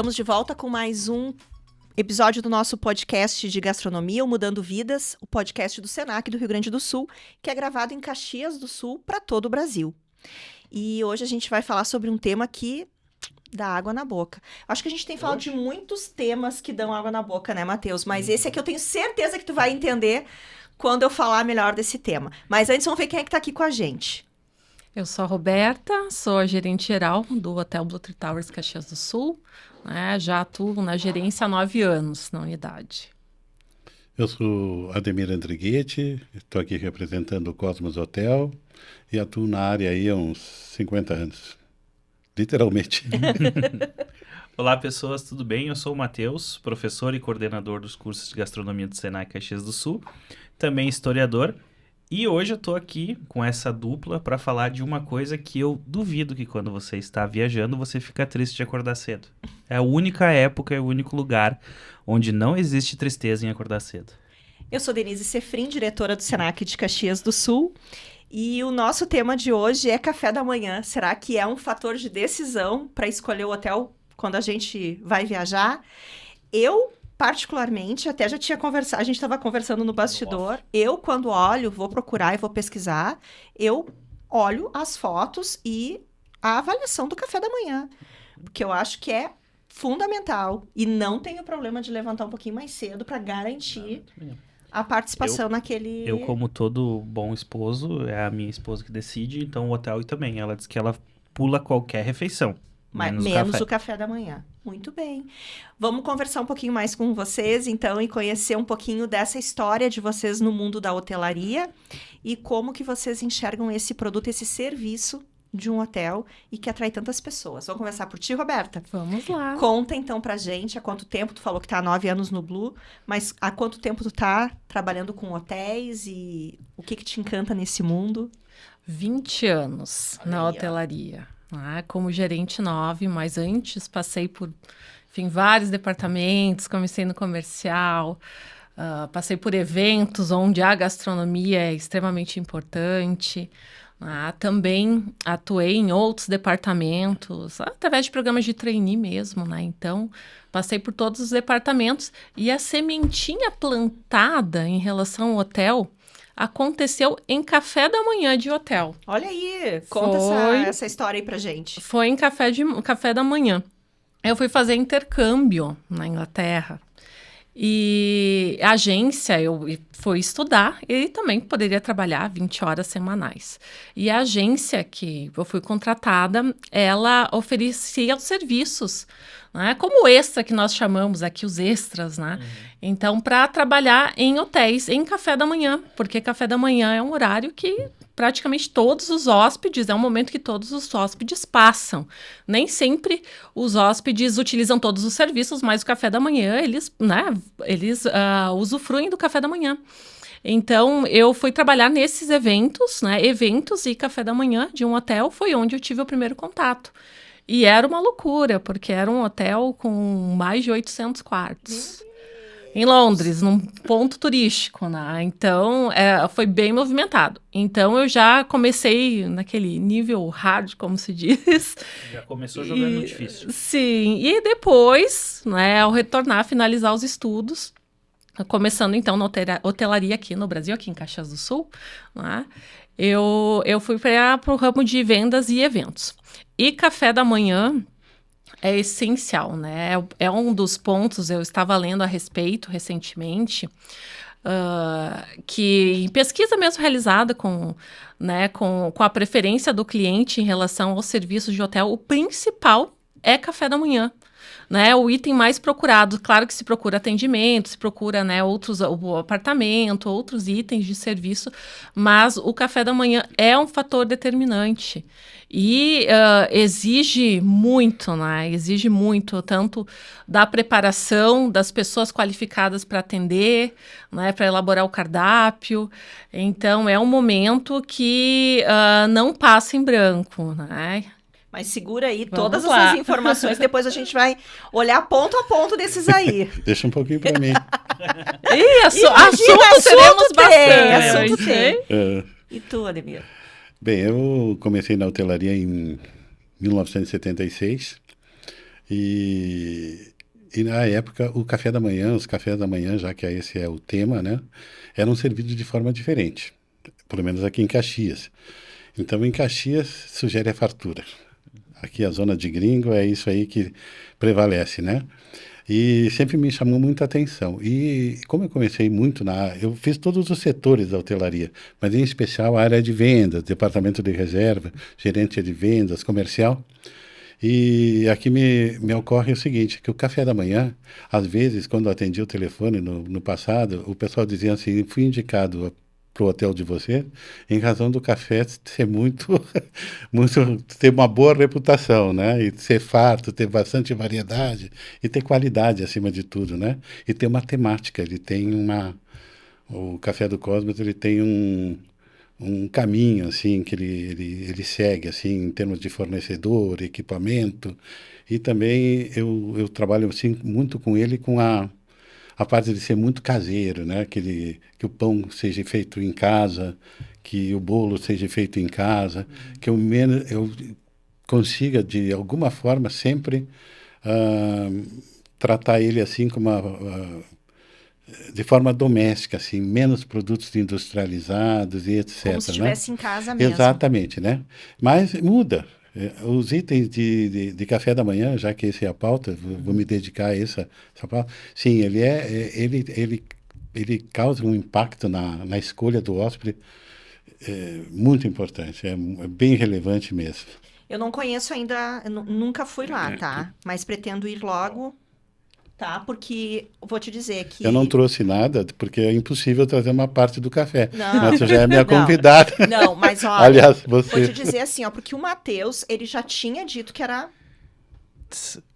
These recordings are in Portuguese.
Estamos de volta com mais um episódio do nosso podcast de gastronomia, o Mudando Vidas, o podcast do Senac do Rio Grande do Sul, que é gravado em Caxias do Sul para todo o Brasil. E hoje a gente vai falar sobre um tema que dá água na boca. Acho que a gente tem falado de muitos temas que dão água na boca, né, Matheus? Mas esse aqui eu tenho certeza que tu vai entender quando eu falar melhor desse tema. Mas antes vamos ver quem é que tá aqui com a gente. Eu sou a Roberta, sou a gerente geral do Hotel Blue Tree Towers Caxias do Sul. Já atuo na gerência há 9 anos na unidade. Eu sou Ademir Andriguete, estou aqui representando o Cosmos Hotel e atuo na área aí há uns 50 anos, literalmente. Olá pessoas, tudo bem? Eu sou o Matheus, professor e coordenador dos cursos de gastronomia do Senac Caxias do Sul, também historiador. E hoje eu tô aqui com essa dupla para falar de uma coisa que eu duvido que quando você está viajando você fica triste de acordar cedo. É a única época, é o único lugar onde não existe tristeza em acordar cedo. Eu sou Denise Sefrin, diretora do Senac de Caxias do Sul. E o nosso tema de hoje é café da manhã. Será que é um fator de decisão para escolher o hotel quando a gente vai viajar? Eu, particularmente, até já tinha conversado, a gente estava conversando no bastidor. Eu, quando olho, vou procurar e vou pesquisar, eu olho as fotos e a avaliação do café da manhã. Porque eu acho que é fundamental. E não tenho problema de levantar um pouquinho mais cedo para garantir a participação naquele... Eu, como todo bom esposo, é a minha esposa que decide, então o hotel também. Ela diz que ela pula qualquer refeição. Menos o café da manhã. Muito bem. Vamos conversar um pouquinho mais com vocês, então, e conhecer um pouquinho dessa história de vocês no mundo da hotelaria e como que vocês enxergam esse produto, esse serviço de um hotel e que atrai tantas pessoas. Vamos começar por ti, Roberta? Vamos lá. Conta, então, pra gente há quanto tempo, tu falou que tá há 9 anos no Blue, mas há quanto tempo tu tá trabalhando com hotéis e o que te encanta nesse mundo? 20 anos na hotelaria. Como gerente 9, mas antes passei por, enfim, vários departamentos, comecei no comercial, passei por eventos onde a gastronomia é extremamente importante. Também atuei em outros departamentos, através de programas de trainee mesmo, Então, passei por todos os departamentos e a sementinha plantada em relação ao hotel aconteceu em café da manhã de hotel. Olha aí, conta essa história aí pra gente. Foi em café da manhã. Eu fui fazer intercâmbio na Inglaterra. E a agência, eu fui estudar e também poderia trabalhar 20 horas semanais. E a agência que eu fui contratada, ela oferecia os serviços, como extra, que nós chamamos aqui os extras, Então, para trabalhar em hotéis, em café da manhã, porque café da manhã é um horário que praticamente todos os hóspedes, é um momento que todos os hóspedes passam. Nem sempre os hóspedes utilizam todos os serviços, mas o café da manhã, eles usufruem do café da manhã. Então, eu fui trabalhar nesses eventos, eventos e café da manhã de um hotel, foi onde eu tive o primeiro contato. E era uma loucura, porque era um hotel com mais de 800 quartos. Em Londres, num ponto turístico, Então, foi bem movimentado. Então, eu já comecei naquele nível hard, como se diz. Já começou jogando difícil. Sim, e depois, ao retornar, finalizar os estudos, começando, então, na hotelaria aqui no Brasil, aqui em Caxias do Sul, eu fui para o ramo de vendas e eventos. E café da manhã é essencial, É um dos pontos, eu estava lendo a respeito recentemente, que em pesquisa mesmo realizada com a preferência do cliente em relação aos serviços de hotel, o principal é café da manhã. O item mais procurado, claro que se procura atendimento, se procura o apartamento, outros itens de serviço, mas o café da manhã é um fator determinante e exige muito, exige muito, tanto da preparação das pessoas qualificadas para atender, para elaborar o cardápio. Então, é um momento que não passa em branco, Mas segura aí Vamos todas lá. essas informações, depois a gente vai olhar ponto a ponto desses aí. Deixa um pouquinho para mim. Assunto teremos bastante. Assunto tem. E tu, Ademir? Bem, eu comecei na hotelaria em 1976 E na época, o café da manhã, os cafés da manhã, já que esse é o tema, né, eram servidos de forma diferente, pelo menos aqui em Caxias. Então, em Caxias, sugere a fartura. Aqui a zona de gringo é isso aí que prevalece, né? E sempre me chamou muita atenção. E como eu comecei muito eu fiz todos os setores da hotelaria, mas em especial a área de vendas, departamento de reserva, gerente de vendas, comercial. E aqui me ocorre o seguinte, que o café da manhã, às vezes, quando eu atendi o telefone no passado, o pessoal dizia assim, fui indicado para o hotel de você em razão do café ser ter uma boa reputação, né? E ser farto, ter bastante variedade e ter qualidade acima de tudo, né? E ter uma temática, o Café do Cosmos, ele tem um caminho assim que ele segue assim em termos de fornecedor, equipamento, e também eu trabalho assim muito com ele com a parte de ser muito caseiro, né? Que o pão seja feito em casa, que o bolo seja feito em casa, que eu consiga de alguma forma sempre tratar ele assim como de forma doméstica, assim, menos produtos industrializados e etc. Como se estivesse em casa mesmo. Exatamente, né? Mas muda. Os itens de café da manhã, já que essa é a pauta, vou me dedicar a essa pauta. Sim, ele causa um impacto na escolha do hóspede muito importante, é bem relevante mesmo. Eu não conheço ainda, eu nunca fui lá, tá? Mas pretendo ir logo. Tá, porque vou te dizer que... Eu não trouxe nada, porque é impossível trazer uma parte do café. Não. Mas tu já é minha convidada. Não, mas olha, aliás, você... vou te dizer assim, ó, porque o Matheus, ele já tinha dito que era...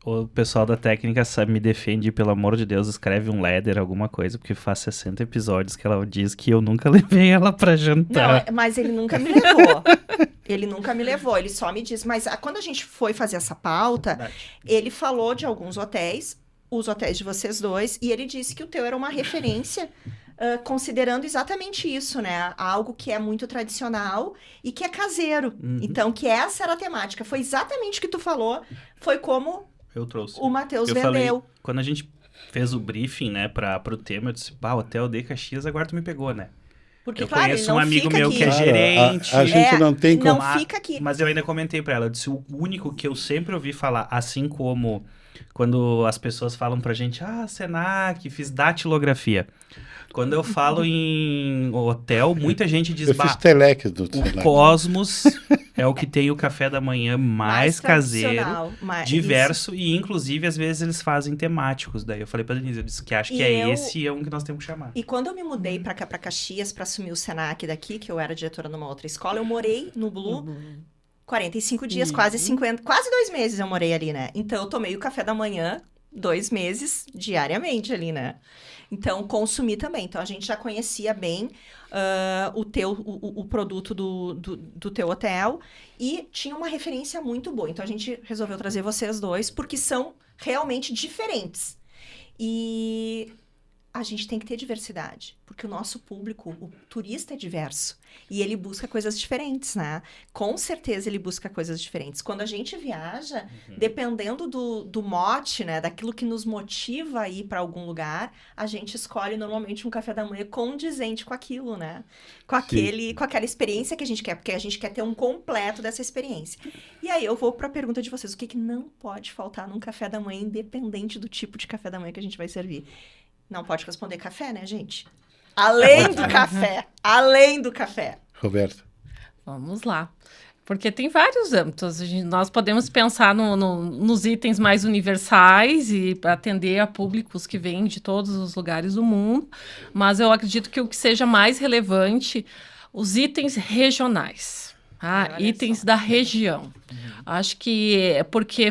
O pessoal da técnica me defende, pelo amor de Deus, escreve um letter, alguma coisa, porque faz 60 episódios que ela diz que eu nunca levei ela pra jantar. Não, mas ele nunca me levou. Ele nunca me levou, ele só me disse. Mas quando a gente foi fazer essa pauta, Verdade. ele falou de alguns hotéis, os hotéis de vocês dois, e ele disse que o teu era uma referência, considerando exatamente isso, né? Algo que é muito tradicional e que é caseiro. Uhum. Então, que essa era a temática. Foi exatamente o que tu falou, foi como Eu trouxe. o Matheus Eu vendeu. falei, quando a gente fez o briefing, né, pro tema, eu disse, Hotel de Caxias, agora tu me pegou, né? Porque, Eu claro, ele conheço não um amigo fica meu aqui. que é Claro, gerente. a gente não tem como... Não fica aqui. Mas eu ainda comentei pra ela, eu disse, o único que eu sempre ouvi falar, assim como quando as pessoas falam pra gente, Senac, fiz datilografia. Quando eu falo em hotel, muita gente diz, Eu fiz telex do o Senac. Cosmos é o que tem o café da manhã mais caseiro, tradicional, diverso, e inclusive às vezes eles fazem temáticos. Daí eu falei pra Denise, eu disse que acho que esse é um que nós temos que chamar. E quando eu me mudei pra cá, pra Caxias, pra assumir o Senac daqui, que eu era diretora numa outra escola, eu morei no Blue 45 dias, quase 50, quase 2 meses eu morei ali, né? Então eu tomei o café da manhã 2 meses diariamente ali, né? Então, consumi também. Então, a gente já conhecia bem o produto do teu hotel e tinha uma referência muito boa. Então, a gente resolveu trazer vocês dois porque são realmente diferentes. E a gente tem que ter diversidade, porque o nosso público, o turista é diverso. E ele busca coisas diferentes, né? Com certeza ele busca coisas diferentes. Quando a gente viaja, dependendo do mote, né? Daquilo que nos motiva a ir para algum lugar, a gente escolhe normalmente um café da manhã condizente com aquilo, né? Com aquela experiência que a gente quer, porque a gente quer ter um completo dessa experiência. E aí eu vou para a pergunta de vocês, o que não pode faltar num café da manhã, independente do tipo de café da manhã que a gente vai servir? Não pode responder café, né, gente? Além do café. Além do café. Roberto. Vamos lá. Porque tem vários âmbitos. Nós podemos pensar nos itens mais universais e atender a públicos que vêm de todos os lugares do mundo. Mas eu acredito que o que seja mais relevante, os itens regionais. Itens da região. Acho que é porque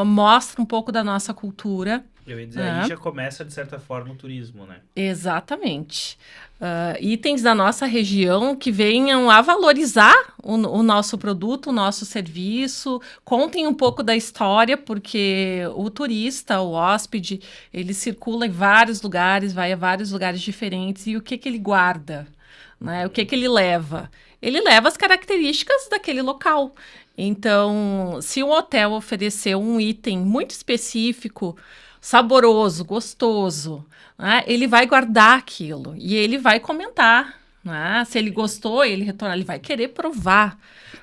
mostra um pouco da nossa cultura. Eu ia dizer, aí já começa, de certa forma, o turismo, né? Exatamente. Itens da nossa região que venham a valorizar o nosso produto, o nosso serviço, contem um pouco da história, porque o turista, o hóspede, ele circula em vários lugares, vai a vários lugares diferentes, e o que ele guarda, né? O que ele leva? Ele leva as características daquele local. Então, se um hotel oferecer um item muito específico, saboroso, gostoso, né, ele vai guardar aquilo e ele vai comentar, né? Se ele gostou, ele retornar, ele vai querer provar,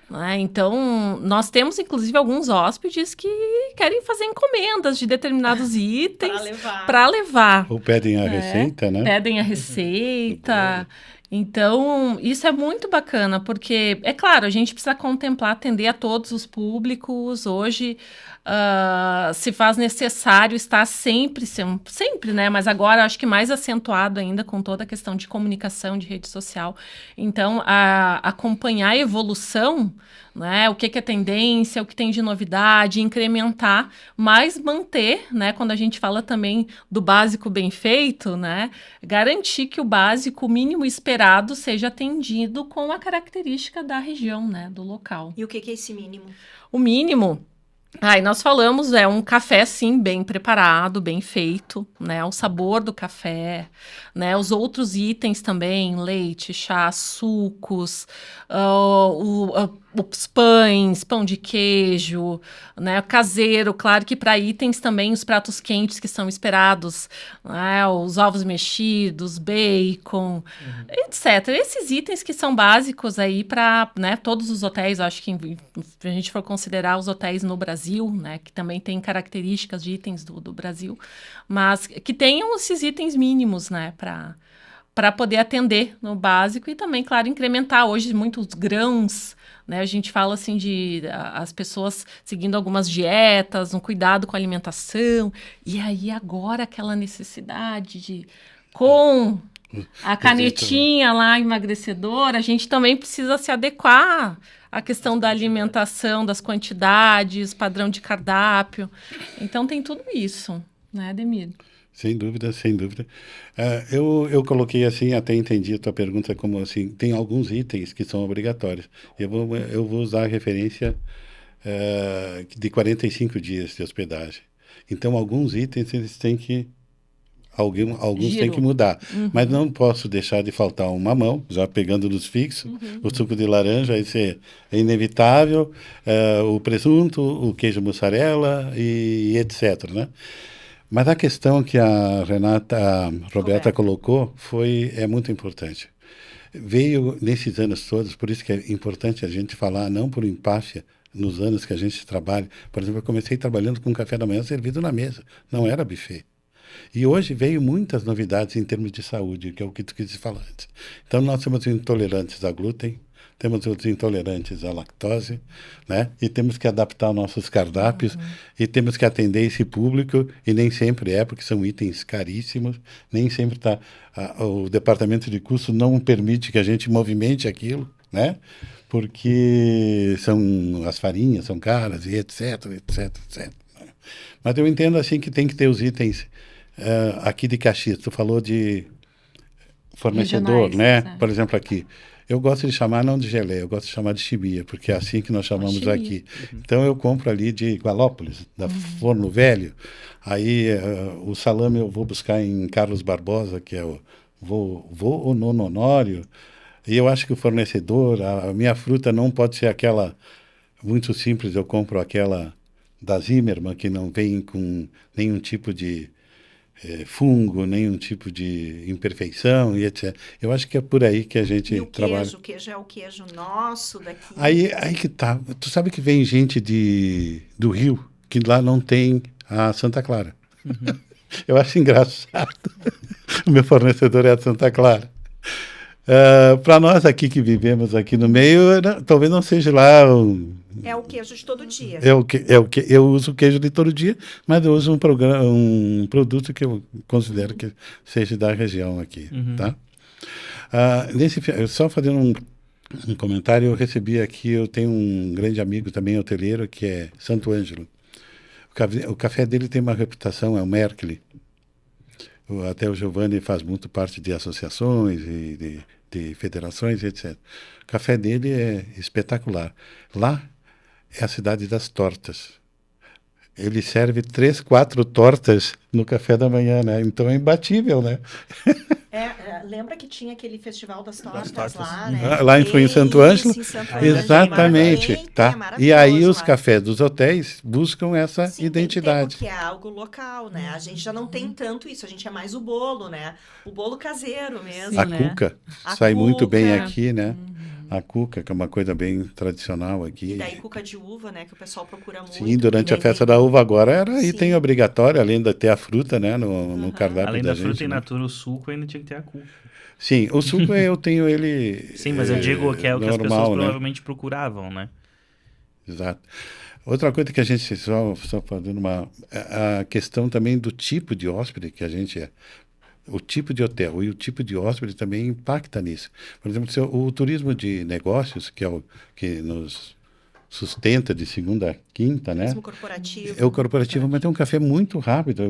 né? Então, nós temos, inclusive, alguns hóspedes que querem fazer encomendas de determinados itens para levar. Ou pedem a receita, né? Pedem a receita. Então, isso é muito bacana, porque, é claro, a gente precisa contemplar, atender a todos os públicos. Hoje, se faz necessário estar sempre, né? Mas agora, acho que mais acentuado ainda com toda a questão de comunicação, de rede social. Então, acompanhar a evolução, né? O que é tendência, o que tem de novidade, incrementar, mas manter, né? Quando a gente fala também do básico bem feito, né? Garantir que o básico, o mínimo esperado, seja atendido com a característica da região, né? Do local. E o que é esse mínimo? O mínimo... nós falamos, é um café, sim, bem preparado, bem feito, né? O sabor do café, né? Os outros itens também, leite, chá, sucos, os pães, pão de queijo, né? Caseiro, claro que para itens também, os pratos quentes que são esperados, né? Os ovos mexidos, bacon, etc. Esses itens que são básicos aí para, né, todos os hotéis, acho que se a gente for considerar os hotéis no Brasil, né, que também tem características de itens do Brasil, mas que tenham esses itens mínimos, né, para poder atender no básico e também, claro, incrementar hoje muitos grãos, né, a gente fala assim de as pessoas seguindo algumas dietas, um cuidado com a alimentação, e aí agora aquela necessidade de com a canetinha lá emagrecedora, a gente também precisa se adequar à questão da alimentação, das quantidades, padrão de cardápio. Então tem tudo isso, né, Ademir? Sem dúvida, sem dúvida. Eu coloquei assim, até entendi a tua pergunta como assim, tem alguns itens que são obrigatórios. Eu vou usar a referência de 45 dias de hospedagem. Então, alguns itens eles têm que alguns têm que mudar. Mas não posso deixar de faltar um mamão, já pegando nos fixos, o suco de laranja, isso é inevitável, o presunto, o queijo mussarela e etc, né? Mas a questão que a Roberta colocou é muito importante. Veio nesses anos todos, por isso que é importante a gente falar, não por empáfia, nos anos que a gente trabalha. Por exemplo, eu comecei trabalhando com café da manhã servido na mesa, não era buffet. E hoje veio muitas novidades em termos de saúde, que é o que tu quis falar antes. Então, nós temos intolerantes a glúten, temos os intolerantes à lactose, né? E temos que adaptar nossos cardápios e temos que atender esse público, e nem sempre porque são itens caríssimos, nem sempre o departamento de custo não permite que a gente movimente aquilo, né? Porque as farinhas são caras e etc, etc, etc. Mas eu entendo assim que tem que ter os itens aqui de Caxias. Tu falou de fornecedor, né? Por exemplo, aqui. Eu gosto de chamar não de geleia, eu gosto de chamar de chibia, porque é assim que nós chamamos aqui. Então, eu compro ali de Igualópolis, da Forno Velho. Aí, o salame eu vou buscar em Carlos Barbosa, que é o Nono Honório. E eu acho que o fornecedor, a minha fruta não pode ser aquela muito simples, eu compro aquela da Zimmermann, que não vem com nenhum tipo de fungo, nenhum tipo de imperfeição e etc. Eu acho que é por aí que a gente trabalha. O queijo é o queijo nosso daqui. Aí que tá. Tu sabe que vem gente do Rio, que lá não tem a Santa Clara. Eu acho engraçado. O meu fornecedor é a Santa Clara. Para nós aqui que vivemos aqui no meio, talvez não seja lá é o queijo de todo dia. Eu uso o queijo de todo dia, mas eu uso um produto que eu considero que seja da região aqui, tá? Só fazendo um comentário, eu recebi aqui, eu tenho um grande amigo também hoteleiro, que é Santo Ângelo. O café dele tem uma reputação, é o Merkley. Até o Giovanni faz muito parte de associações e de federações, etc. O café dele é espetacular. Lá é a cidade das tortas. Ele serve 3, 4 tortas no café da manhã, né? Então é imbatível, né? Lembra que tinha aquele festival das tortas, tortas. lá, né? Lá foi em Santo Ângelo? Em Santo Ângelo. Exatamente, É tá? E maravilhoso aí os lá. cafés dos hotéis buscam essa Sim, identidade. porque é algo local, né? A gente já não tem tanto isso, a gente é mais o bolo, né? O bolo caseiro mesmo, Sim, A né? cuca A sai muito bem cuca. aqui, né? A cuca, que é uma coisa bem tradicional aqui. E daí cuca de uva, né? Que o pessoal procura muito. Sim, durante E a daí festa tem- da uva agora era Sim. item obrigatório, além de ter a fruta, né, no cardápio Além da da fruta gente, e né? natura, o suco ainda tinha que ter a cuca. Sim, o suco eu tenho ele Sim, mas eu digo que é o que as pessoas normal, né? provavelmente procuravam, né? Exato. Outra coisa que a gente só fazendo a questão também do tipo de hóspede que a gente é. O tipo de hotel e o tipo de hóspede também impacta nisso. Por exemplo, o turismo de negócios, que é o que nos sustenta de segunda a quinta, né? Turismo corporativo. É o corporativo, mas tem um café muito rápido,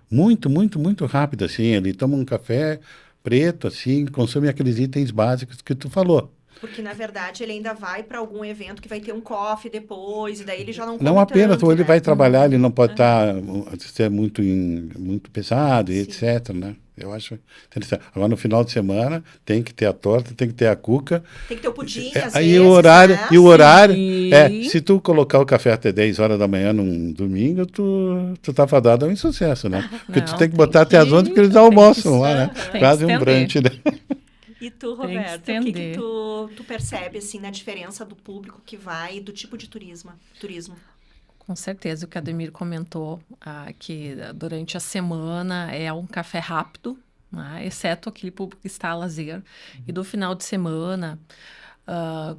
muito rápido, assim. Ele toma um café preto, assim, consome aqueles itens básicos que tu falou. Porque, na verdade, ele ainda vai para algum evento que vai ter um coffee depois, e daí ele já não come Não apenas, tanto, ou ele né? vai trabalhar, ele não pode ser muito pesado e Sim. etc, né? Eu acho interessante. Agora, no final de semana, tem que ter a torta, tem que ter a cuca. Tem que ter o pudim, às Aí vezes, o horário, né? e o horário, Sim. se tu colocar o café até 10 horas da manhã num domingo, tu tá fadado a um insucesso, né? Porque tu Não, tem que tem botar até as 11 porque eles tem que almoçam lá, né? tem Quase que um estender. brunch, né? E tu, Tem que Roberto, o que que estender. tu percebe, assim, na diferença do público que vai e do tipo de turismo? Com certeza, o que a Ademir comentou, que durante a semana é um café rápido, né, exceto aquele público que está a lazer. E do final de semana,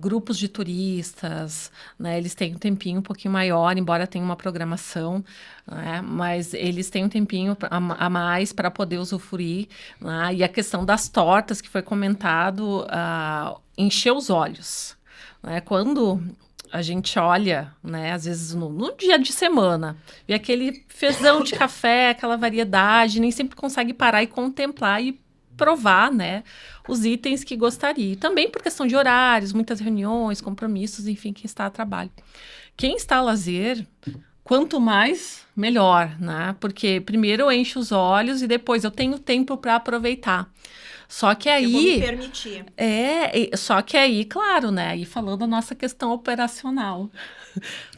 grupos de turistas, né, eles têm um tempinho um pouquinho maior, embora tenha uma programação, né, mas eles têm um tempinho a mais para poder usufruir. Né, e a questão das tortas, que foi comentado, encheu os olhos. Né, quando a gente olha, né, às vezes no dia de semana, vê aquele fezão de café, aquela variedade, nem sempre consegue parar e contemplar e provar, né, os itens que gostaria. E também por questão de horários, muitas reuniões, compromissos, enfim, quem está a trabalho. Quem está a lazer, quanto mais, melhor, né? Porque primeiro eu encho os olhos e depois eu tenho tempo para aproveitar. Só que Eu vou me aí... permitir. Só que aí, claro, né? Aí falando da nossa questão operacional.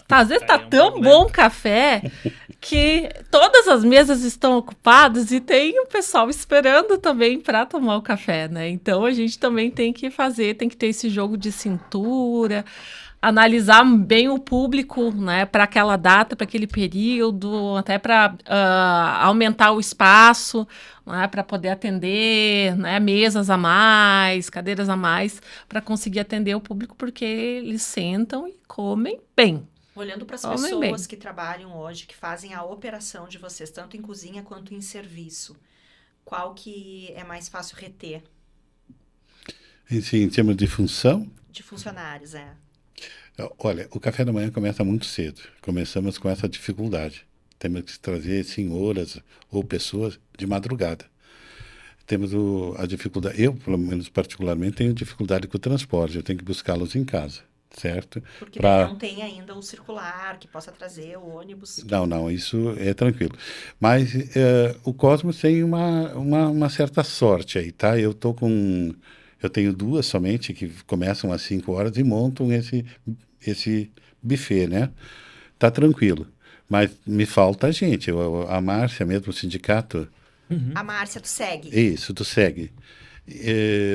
Às vezes tá Aí é um tão problema. bom o café que todas as mesas estão ocupadas e tem o pessoal esperando também para tomar o café, né? Então a gente também tem que ter esse jogo de cintura, analisar bem o público, né, para aquela data, para aquele período, até para aumentar o espaço, né, para poder atender, né, mesas a mais, cadeiras a mais, para conseguir atender o público, porque eles sentam e comem bem. Olhando para as Comem pessoas bem. que trabalham hoje, que fazem a operação de vocês, tanto em cozinha quanto em serviço, qual que é mais fácil reter Em termos de função, de funcionários, olha, o café da manhã começa muito cedo. Começamos com essa dificuldade. Temos que trazer senhoras ou pessoas de madrugada. Temos a dificuldade, eu, pelo menos particularmente, tenho dificuldade com o transporte. Eu tenho que buscá-los em casa, certo? porque daí não tem ainda um circular que possa trazer o ônibus. Não, isso é tranquilo. Mas o Cosmos tem uma certa sorte aí, tá? Eu tenho 2 somente que começam às 5 horas e montam esse buffet, né? Tá tranquilo. Mas me falta gente. A Márcia mesmo, o sindicato, A Márcia, tu segue? isso, tu segue.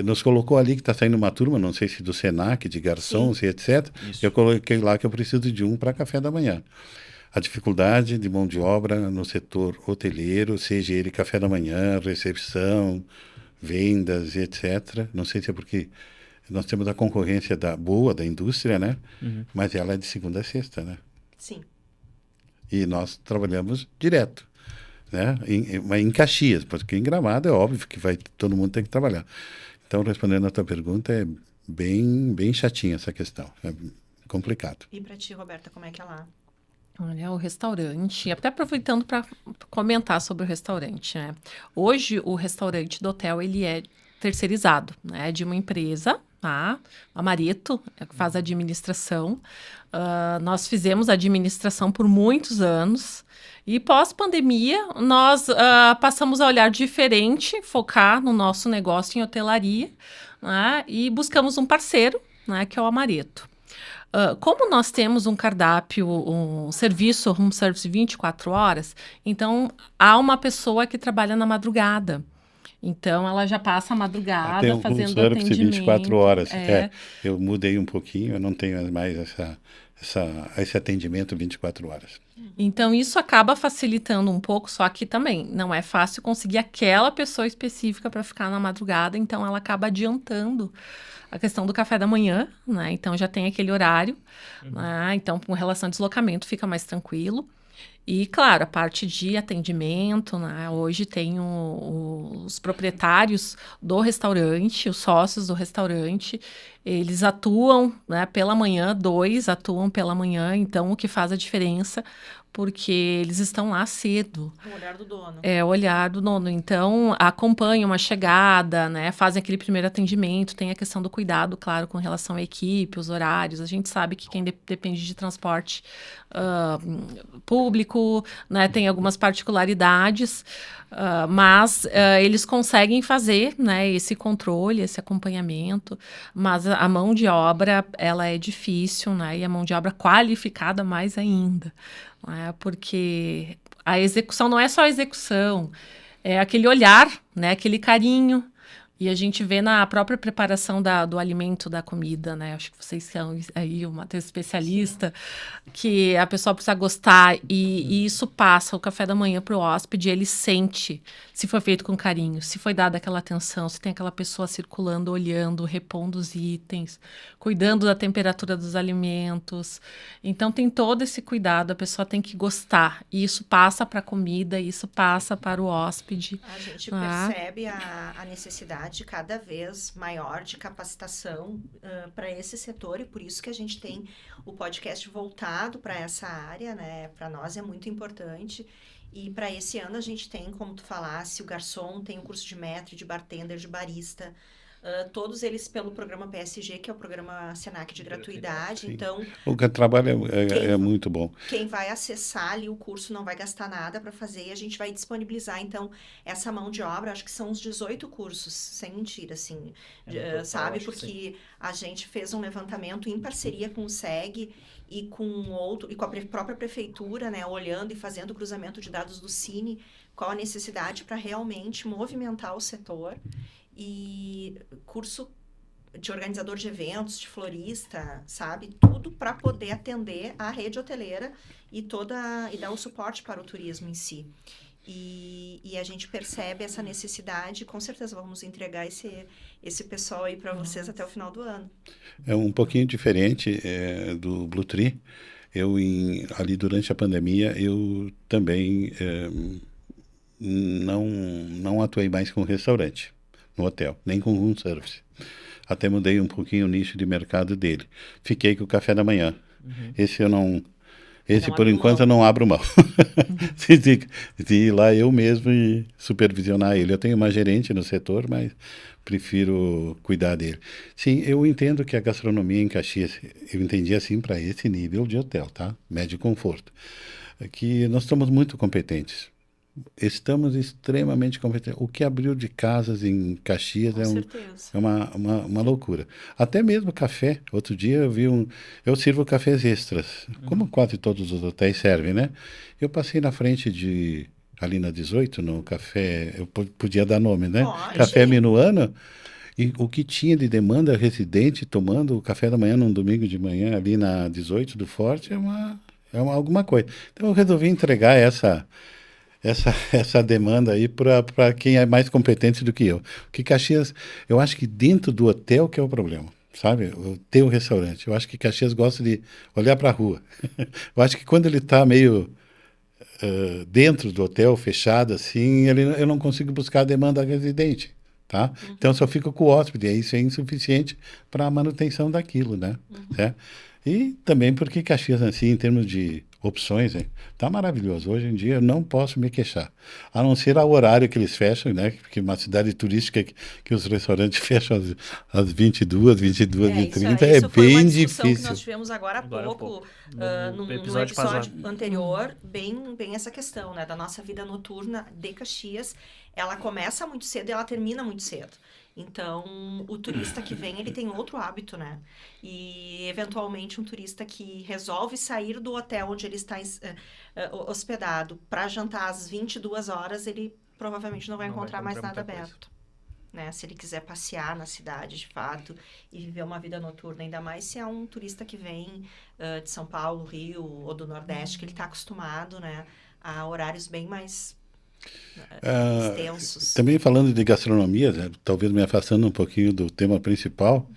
Nos colocou ali que está saindo uma turma, não sei se do Senac, de garçons e etc. Isso. Eu coloquei lá que eu preciso de um para café da manhã. A dificuldade de mão de obra no setor hoteleiro, seja ele café da manhã, recepção, vendas e etc. Não sei se é porque nós temos a concorrência boa da indústria, né? Uhum. Mas ela é de segunda a sexta, né? Sim. E nós trabalhamos direto, né? Em Caxias, porque em Gramado é óbvio que todo mundo tem que trabalhar. Então, respondendo a tua pergunta, é bem chatinha essa questão, é complicado. E para ti, Roberta, como é que é lá? Olha, o restaurante, até aproveitando para comentar sobre o restaurante, né? Hoje, o restaurante do hotel, ele é terceirizado, né? De uma empresa, tá? A Mareto, que faz a administração. Nós fizemos administração por muitos anos. E pós-pandemia, nós passamos a olhar diferente, focar no nosso negócio em hotelaria, né? E buscamos um parceiro, né? Que é o Amareto. Como nós temos um cardápio, um serviço, room service 24 horas, então há uma pessoa que trabalha na madrugada. Então, ela já passa a madrugada Tem um fazendo service atendimento. 24 horas. É. Eu mudei um pouquinho, eu não tenho mais esse atendimento 24 horas. Então, isso acaba facilitando um pouco, só que também não é fácil conseguir aquela pessoa específica para ficar na madrugada, então ela acaba adiantando a questão do café da manhã, né? Então, já tem aquele horário, né? Então, com relação ao deslocamento, fica mais tranquilo. E, claro, a parte de atendimento, né? Hoje tem os proprietários do restaurante, os sócios do restaurante, eles atuam, né, pela manhã, 2 atuam pela manhã, então o que faz a diferença, porque eles estão lá cedo. O olhar do dono. É, o olhar do dono. Então, acompanham a chegada, né? Fazem aquele primeiro atendimento. Tem a questão do cuidado, claro, com relação à equipe, os horários. A gente sabe que quem depende de transporte público, né? Tem algumas particularidades, mas eles conseguem fazer, né? Esse controle, esse acompanhamento. Mas a mão de obra, ela é difícil, né? E a mão de obra qualificada mais ainda. Porque a execução não é só a execução, é aquele olhar, né, aquele carinho. E a gente vê na própria preparação do alimento, da comida, né? Acho que vocês são aí uma especialista, que a pessoa precisa gostar e isso passa o café da manhã para o hóspede, ele sente se foi feito com carinho, se foi dada aquela atenção, se tem aquela pessoa circulando, olhando, repondo os itens, cuidando da temperatura dos alimentos. Então tem todo esse cuidado, a pessoa tem que gostar. E isso passa para a comida, isso passa para o hóspede. A gente percebe a necessidade cada vez maior de capacitação para esse setor e por isso que a gente tem o podcast voltado para essa área, né? Para nós é muito importante. E para esse ano a gente tem, como tu falasse, o garçom, tem o curso de maître, de bartender, de barista, todos eles pelo programa PSG, que é o programa Senac de gratuidade. Sim. Então, o trabalho é muito bom. Quem vai acessar ali o curso não vai gastar nada para fazer e a gente vai disponibilizar, então, essa mão de obra, acho que são uns 18 cursos, sem mentira, assim, total, sabe? Porque a gente fez um levantamento em parceria com o SEG e com a própria prefeitura, né, olhando e fazendo o cruzamento de dados do Cine, qual a necessidade para realmente movimentar o setor. E curso de organizador de eventos, de florista, sabe? Tudo para poder atender a rede hoteleira e dar o suporte para o turismo em si. E a gente percebe essa necessidade, com certeza vamos entregar esse pessoal aí para vocês até o final do ano. É um pouquinho diferente do Blue Tree. Ali durante a pandemia, eu também não atuei mais com restaurante no hotel, nem com room service. Até mudei um pouquinho o nicho de mercado dele. Fiquei com o café da manhã. Esse eu não... Esse, por enquanto, eu não abro mão. De ir lá eu mesmo e supervisionar ele. Eu tenho uma gerente no setor, mas prefiro cuidar dele. Sim, eu entendo que a gastronomia em Caxias, eu entendi assim para esse nível de hotel, tá? Médio conforto. Que nós estamos muito competentes. Estamos extremamente competentes. O que abriu de casas em Caxias é uma loucura. Até mesmo café. Outro dia eu sirvo cafés extras, como quase todos os hotéis servem, né? Eu passei na frente ali na 18, no café, eu podia dar nome, né? Pode. Café Minuano. E o que tinha de demanda residente tomando o café da manhã num domingo de manhã ali na 18 do Forte alguma coisa. Então eu resolvi entregar essa demanda aí para quem é mais competente do que eu. Porque Caxias, eu acho que dentro do hotel que é o problema, sabe? Ter um restaurante. Eu acho que Caxias gosta de olhar para a rua. Eu acho que quando ele está meio dentro do hotel, fechado assim, eu não consigo buscar a demanda residente, tá? Então, só fico com o hóspede. Isso é insuficiente para a manutenção daquilo, né? Certo? E também porque Caxias, assim, em termos de opções, hein? Tá maravilhoso. Hoje em dia eu não posso me queixar. A não ser ao horário que eles fecham, né? Porque uma cidade turística que os restaurantes fecham às 22, 22h30 é isso foi uma bem discussão que difícil. nós tivemos agora há pouco, no num episódio episódio passado. anterior, bem essa questão, né, da nossa vida noturna de Caxias. Ela começa muito cedo e ela termina muito cedo. Então, o turista que vem, ele tem outro hábito, né? E, eventualmente, um turista que resolve sair do hotel onde ele está hospedado para jantar às 22 horas, ele provavelmente não vai encontrar mais nada muita coisa. aberto. Né? Se ele quiser passear na cidade, de fato, e viver uma vida noturna, ainda mais se é um turista que vem de São Paulo, Rio ou do Nordeste, que ele está acostumado, né, a horários bem mais extensos. Também falando de gastronomia, né, talvez me afastando um pouquinho do tema principal,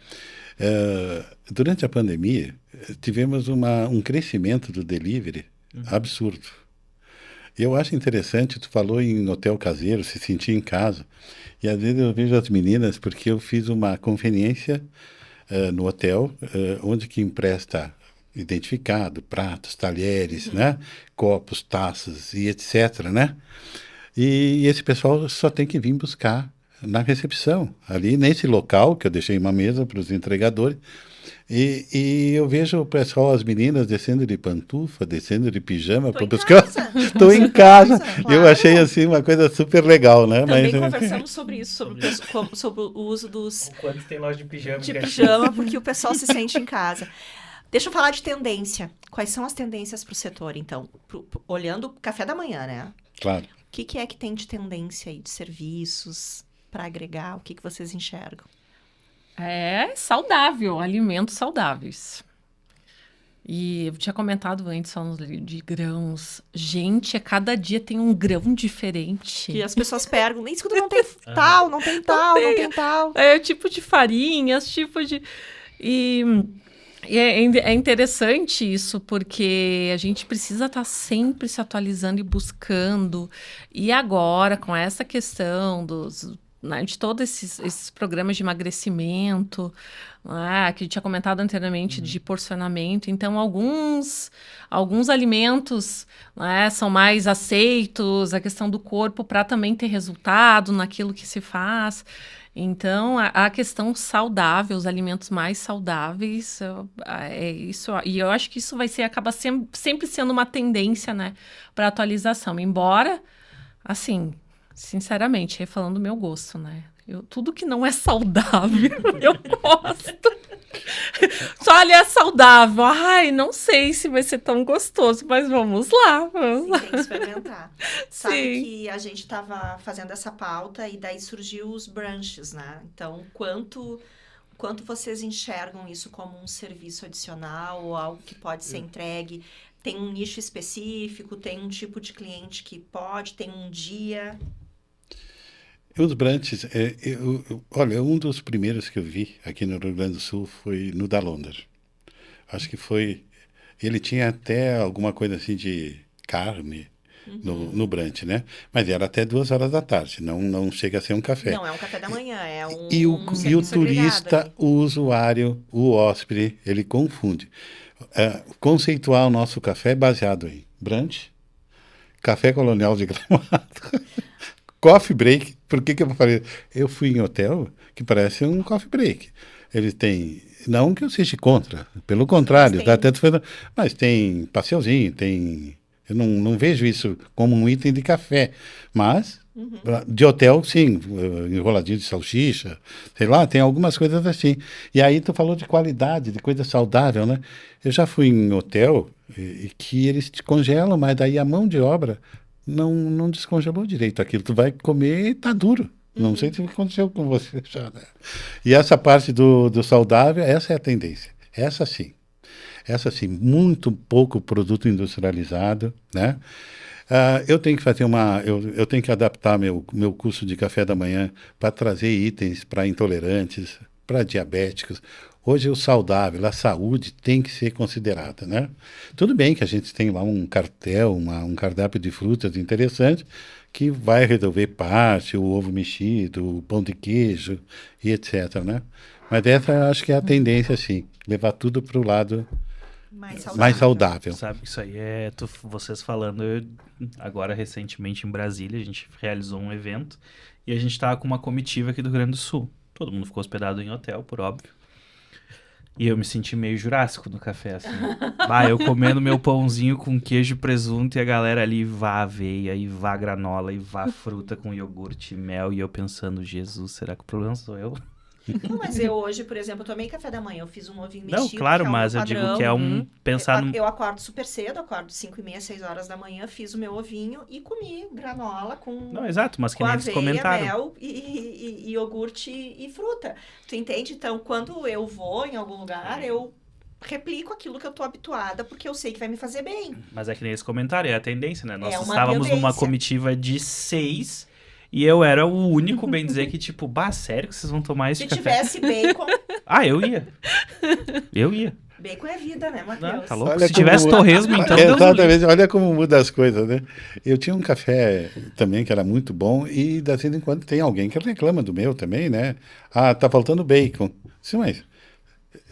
durante a pandemia tivemos um crescimento do delivery absurdo. E eu acho interessante, tu falou em hotel caseiro, se sentir em casa. E às vezes eu vejo as meninas, porque eu fiz uma conveniência no hotel, onde que empresta identificado, pratos, talheres, né? Copos, taças e etc, né? E esse pessoal só tem que vir buscar na recepção, ali nesse local, que eu deixei uma mesa para os entregadores. E eu vejo o pessoal, as meninas descendo de pantufa, descendo de pijama para buscar. Estou em casa. Claro. Eu achei assim uma coisa super legal, né? Também conversamos sobre isso, sobre o uso dos... Quanto tem loja de pijama? De pijama, porque o pessoal se sente em casa. Deixa eu falar de tendência. Quais são as tendências para o setor, então? Olhando o café da manhã, né? Claro. O que é que tem de tendência aí, de serviços para agregar? O que vocês enxergam? É saudável, alimentos saudáveis. E eu tinha comentado antes falando de grãos. Gente, cada dia tem um grão diferente. Que as pessoas perguntam, isso não tem tal, não tem tal, não tem tal. É tipo de farinhas, tipo de... E é interessante isso, porque a gente precisa estar sempre se atualizando e buscando. E agora, com essa questão de todos esses programas de emagrecimento, que eu tinha comentado anteriormente, de porcionamento. Então, alguns alimentos são mais aceitos, a questão do corpo para também ter resultado naquilo que se faz. Então, a questão saudável, os alimentos mais saudáveis, é isso. E eu acho que isso acaba sempre sendo uma tendência, né, para atualização. Embora, assim, sinceramente, falando do meu gosto, né? Tudo que não é saudável, eu gosto. Só ali é saudável. Ai, não sei se vai ser tão gostoso, mas vamos lá. Sim, tem que experimentar. Sabe Sim. que a gente estava fazendo essa pauta e daí surgiu os brunches, né? Então, quanto vocês enxergam isso como um serviço adicional ou algo que pode ser entregue? Tem um nicho específico? Tem um tipo de cliente que pode? Tem um dia? Os brunches, olha, um dos primeiros que eu vi aqui no Rio Grande do Sul foi no da Londra. Acho que foi... Ele tinha até alguma coisa assim de carne no brunch, né? Mas era até 2 horas da tarde, não chega a ser um café. Não, é um café da manhã, é um E o serviço turista, agregado. o usuário, o hóspede, ele confunde. Conceituar o nosso café é baseado em brunch, café colonial de Gramado, coffee break. Por que eu falei? Eu fui em hotel que parece um coffee break. Ele tem... Não que eu seja contra, pelo contrário. Mas tem passeuzinho, tem... Eu não vejo isso como um item de café. Mas, de hotel, sim. Enroladinho de salsicha, sei lá, tem algumas coisas assim. E aí tu falou de qualidade, de coisa saudável, né? Eu já fui em hotel e que eles te congelam, mas daí a mão de obra não descongelou direito aquilo. Tu vai comer e tá duro. Não sei se aconteceu com você já, né? E essa parte do saudável, essa é a tendência. Essa sim, muito pouco produto industrializado, né? Eu tenho que fazer eu tenho que adaptar meu curso de café da manhã para trazer itens para intolerantes, para diabéticos. Hoje o saudável, a saúde tem que ser considerada, né? Tudo bem que a gente tem lá um cartel, um cardápio de frutas interessante, que vai resolver parte, o ovo mexido, o pão de queijo e etc, né? Mas essa acho que é a tendência, sim, levar tudo para o lado Mais saudável. mais saudável. Sabe que isso aí é vocês falando. Agora, recentemente, em Brasília, a gente realizou um evento e a gente tava com uma comitiva aqui do Rio Grande do Sul. Todo mundo ficou hospedado em hotel, por óbvio. E eu me senti meio jurássico no café, assim. Eu comendo meu pãozinho com queijo e presunto e a galera ali vá aveia, e vá granola, e vá fruta com iogurte e mel. E eu pensando, Jesus, será que o problema sou eu? Não, mas eu hoje, por exemplo, eu tomei café da manhã, eu fiz um ovinho Não, mexido, claro, que é o mas meu eu digo padrão. que é um pensar no... Eu acordo super cedo, acordo 5h30, 6 horas da manhã, fiz o meu ovinho e comi granola com, Não, exato, mas que com nem eles aveia, comentaram. mel e iogurte e fruta. Tu entende? Então, quando eu vou em algum lugar, eu replico aquilo que eu tô habituada, porque eu sei que vai me fazer bem. Mas é que nem eles comentaram, é a tendência, né? Nós É uma estávamos numa tendência. comitiva de 6 e eu era o único, bem dizer, que tipo, sério que vocês vão tomar esse Se café? tivesse bacon, Eu ia. Eu ia. bacon é vida, né, Não, Matheus? tá louco? Olha Se tivesse como- torresmo, então Deus o livre. Exatamente, olha como muda as coisas, né? Eu tinha um café também que era muito bom e de vez em quando tem alguém que reclama do meu também, né? Tá faltando bacon. Sim, mas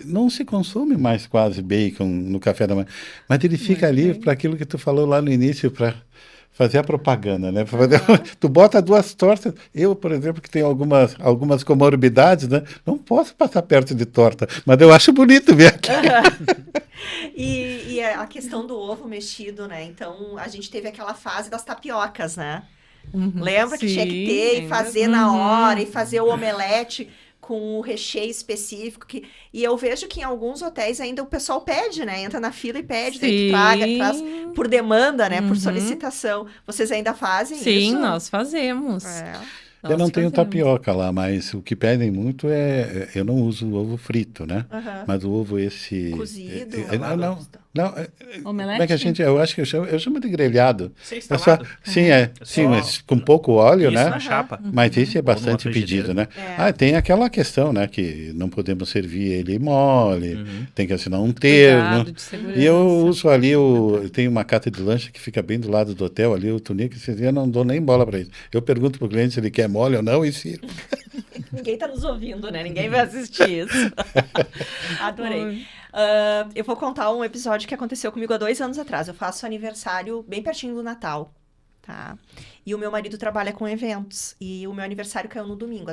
não se consome mais quase bacon no café da manhã, mas ele fica ali para aquilo que tu falou lá no início, para fazer a propaganda, né? Tu bota 2 tortas. Eu, por exemplo, que tenho algumas comorbidades, né? Não posso passar perto de torta, mas eu acho bonito ver aqui. E a questão do ovo mexido, né? Então, a gente teve aquela fase das tapiocas, né? Lembra que tinha que ter e fazer na hora, e fazer o omelete com o recheio específico. E eu vejo que em alguns hotéis ainda o pessoal pede, né? Entra na fila e pede, daí tu traz por demanda, né? Por solicitação. Vocês ainda fazem isso? Sim, nós fazemos. Eu não tenho tapioca lá, mas o que pedem muito eu não uso o ovo frito, né? Mas o ovo esse... Cozido? Não, Omelete? como é que a gente... Eu acho que eu chamo de grelhado. Sem É só, instalado. sim, mas com pouco óleo, Isso, né? na chapa. Mas esse é numa bastante frigideira. pedido, né? É. Tem aquela questão, né? Que não podemos servir ele mole, tem que assinar um termo. Cuidado de segurança. E eu uso ali, tem uma carta de lanche que fica bem do lado do hotel, ali, o tunique, eu não dou nem bola para isso. Eu pergunto pro cliente se ele quer mole ou não e sirvo. Ninguém tá nos ouvindo, né? Ninguém vai assistir isso. Adorei. Eu vou contar um episódio que aconteceu comigo há 2 anos atrás. Eu faço aniversário bem pertinho do Natal, tá? E o meu marido trabalha com eventos. E o meu aniversário caiu no domingo,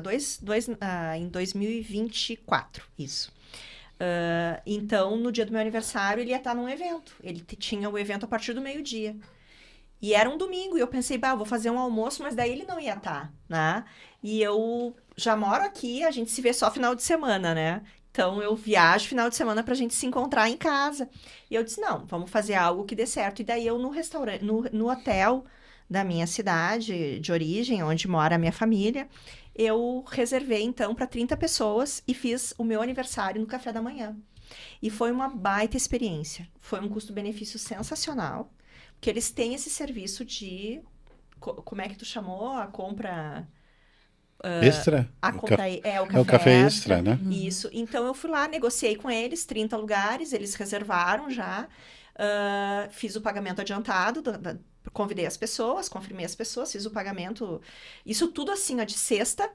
em 2024, isso. Então, no dia do meu aniversário, ele ia estar num evento. Ele tinha o evento a partir do meio-dia. E era um domingo, e eu pensei, eu vou fazer um almoço, mas daí ele não ia estar, né? E eu já moro aqui, a gente se vê só final de semana, né? Então, eu viajo final de semana pra gente se encontrar em casa. E eu disse, não, vamos fazer algo que dê certo. E daí eu no restaurante, no hotel da minha cidade de origem, onde mora a minha família, eu reservei, então, para 30 pessoas e fiz o meu aniversário no café da manhã. E foi uma baita experiência. Foi um custo-benefício sensacional, porque eles têm esse serviço de... Como é que tu chamou? A compra... Extra? A compra o café extra, né? Isso. Então, eu fui lá, negociei com eles, 30 lugares, eles reservaram já. Fiz o pagamento adiantado, convidei as pessoas, confirmei as pessoas, fiz o pagamento. Isso tudo assim, de sexta